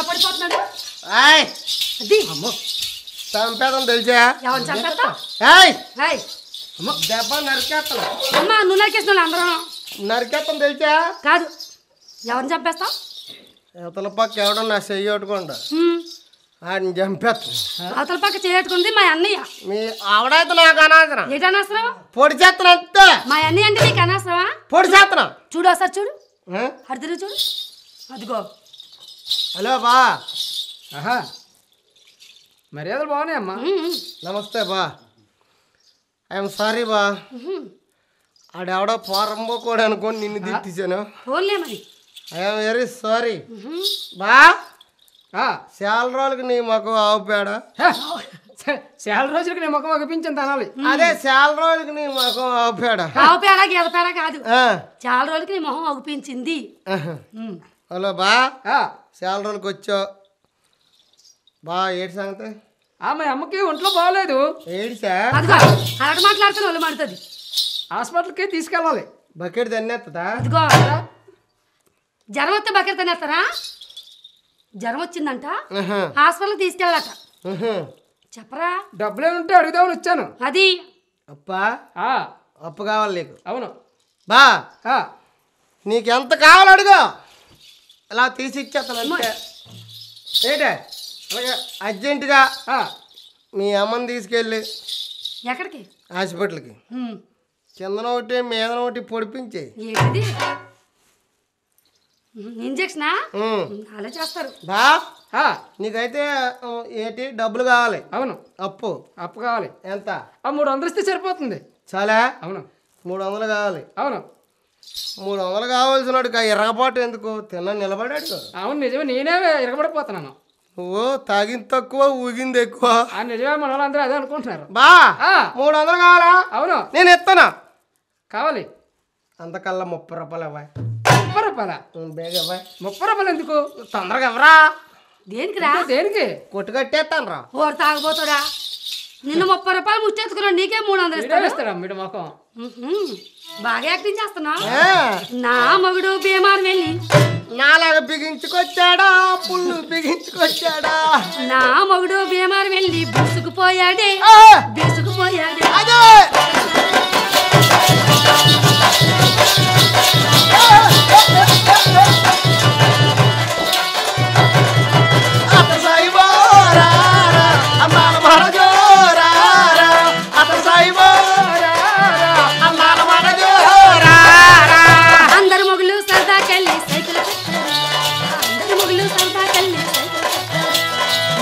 పడిపోతున్నాడు చంపేదం తెలుసా ఎవరు చంపేస్తా దెబ్బ నరికేస్తాను అమ్మా నువ్వు నరికేసిన అందరం నరికేస్తాం తెలుసా కాదు ఎవరిని చంపేస్తావు అవతల పక్క ఎవడో నా చెయ్యి కొట్టుకోండి ఆయన చంపేస్తాను అవతల పక్క చేయట్టుకుంది మా అన్నయ్య మీ ఆవిడైతే నాకు అనవసరం ఏంటి అనవసరం పొడి చేస్తాను అంతే మా అన్నయ్య అంటే నీకు అనవసరమా పొడి చేస్తాను చూడు ఒకసారి చూడు అటు తిరుగు చూడు అదిగో హలో బా మర్యాదలు బాగున్నాయి అమ్మా నమస్తే బా ఐఎమ్ సారీ బా ఆడెవడో పోరంబో కూడా అనుకోని నిన్ను తిట్టించాను ఫోన్లే మరి ఐఎమ్ వెరీ సారీ బా చాలా రోజులకి నీ మొక్క ఆవుపేడ చాలా రోజులకి నీ ముఖం అగిపించింది అనాలి అదే చాలా రోజులకి నీ మొఖం ఆవుపేడ ఆవు పేడ గేదె పేడ కాదు చాలా రోజులకి నీ మొహం అగుపించింది హలో బా చాలా రోజులకి వచ్చావు బా ఏడు సంగతి మా అమ్మకి ఒంట్లో బాగోలేదు ఏడిసా అదిగో అలాంటి మాట్లాడుతున్న వాళ్ళు మాడుతుంది హాస్పిటల్కి తీసుకెళ్ళాలి బకెట్ దన్నేస్తుందా అదిగో జ్వరం వస్తే బకెట్ తినేస్తారా జ్వరం వచ్చిందంట హాస్పిటల్కి తీసుకెళ్ళాలట చెప్పరా డబ్బులు ఉంటే అడుగుదామని వచ్చాను అది అప్పా అప్పు కావాలి నీకు అవును బా నీకెంత కావాలి అడుగు ఇలా తీసి ఇచ్చేస్తాను అంటే ఏంటే అలాగే అర్జెంటుగా మీ అమ్మని తీసుకెళ్ళి ఎక్కడికి హాస్పిటల్కి కిందన ఒకటి మీదన ఒకటి పొడిపించే ఏంటిది ఇంజక్షనా అలా చేస్తారు బా నీకైతే ఏంటి డబ్బులు కావాలి అవును అప్పు అప్పు కావాలి ఎంత 300 ఇస్తే సరిపోతుంది చాలా అవును 300 కావాలి అవును 300 కావాల్సినాడు ఎర్రపాటు ఎందుకు తిన్న నిలబడాడు అవును నిజమే నేనే ఎరగబడిపోతున్నాను నువ్వు తాగింది తక్కువ ఊగింది ఎక్కువ నిజమే మన వాళ్ళందరూ అదే అనుకుంటున్నారు బా 300 కావాలా అవును నేను ఇస్తానా కావాలి అంతకల్లా 30 రూపాయలు ఇవ్వాలి 30 రూపాయల బేగ ఇవ్వాలి 30 రూపాయలు ఎందుకు తొందరగా ఇవ్వరా దేనికి రా దేనికి కొట్టు కట్టేస్తాను రా ఓరు తాగబోతాడా నిన్ను 30 రూపాయలు ముచ్చేసుకున్నాడు నీకే 300 ఇస్తాడా మీడు మొఖం బాగా యాక్టింగ్ చేస్తున్నావు నా మగుడు బీమార్ వెళ్ళి నాలాగా బిగించుకొచ్చాడా పుల్లు బిగించుకొచ్చాడా నా మగుడు బీమార్ వెళ్ళి బీసుకుపోయాడే బీసుకుపోయాడే అదే అందరు మొగులు సరదాకెళ్ళి సైకిల్ అందరు మొగులు సరదాకెళ్ళి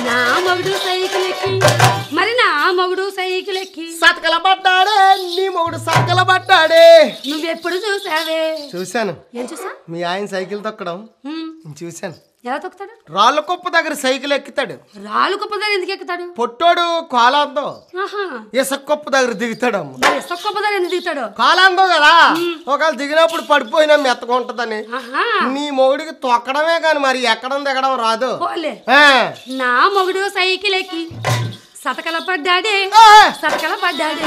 నా మొగుడు సైకిల్ ఎక్కి మరి నా మొగుడు సైకిల్ ఎక్కి సతకల పడ్డాడే నీ మొగుడు సతకల పడ్డాడే నువ్వెప్పుడు చూసావే చూశాను ఏం చూసా మీ ఆయన సైకిల్ తొక్కడం చూశాను ఎలా తొక్కుతాడు రాళ్ళ కుప్ప దగ్గర సైకిల్ ఎక్కుతాడు రాళ్ళు కుప్ప దగ్గర ఎందుకు ఎక్కుతాడు పొట్టోడు కాలాందో ఇసుక కుప్ప దగ్గర దిగుతాడు ఇసుక కుప్ప దగ్గర ఎందుకు దిగుతాడు కాలాందో కదా ఒకవేళ దిగినప్పుడు పడిపోయినా మెత్తకుంటదని నీ మొగుడికి తొక్కడమే కానీ మరి ఎక్కడం దిగడం రాదు నా మొగుడు సైకిల్ ఎక్కి సతకల పడ్డాడే సతకల పడ్డాడే